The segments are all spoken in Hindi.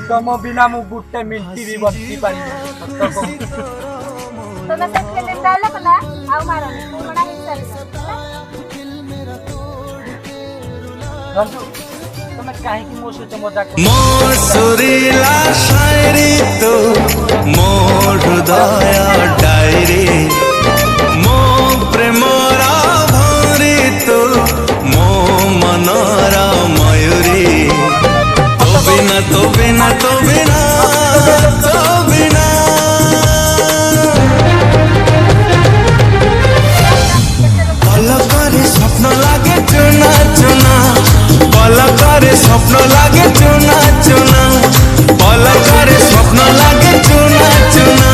तुम बिना मु गुटे मिनटी भी बसी पानी तो मैं सबके दिन डायलॉग ना आउ मारनी पुराना हिस्सा रंजू तुम्हें काहे की मोर से मजाक मोर सुरीला शायरी तो मोर हृदय डायरी मो प्रेमरा भरी तो मो मनरा मयूरी तो बिना तो बिना तो बिना तो बिना पलकरे स्वप्न लागे चुना चुना पलकरे स्वप्न लागे चुना चुना पलकरे स्वप्न लागे चुना चुना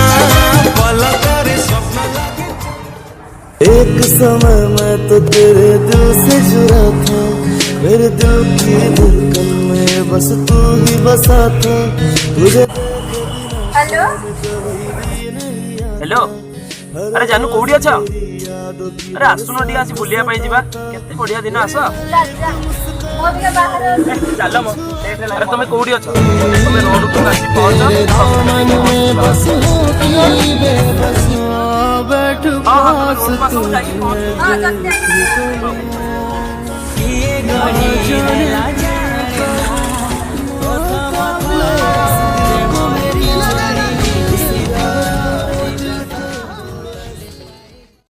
पलकरे स्वप्न लागे। एक समय मैं तो तेरे दिल से जुड़ा था, मेरे दिल की धड़कन में बस तू ही बसा था। तुझे हेलो हेलो अरे जानू कोडी अच्छा अरे आसुनो टी आसी बुलिया पाई जीवा केते बढ़िया दिन आस जा जा मो भी बाहर चलो मो अरे तुमे कोडी अच्छा तुमे रोड को आसी पहुंच बैठ हां हां पास तू जाई पहुंच हां जा ये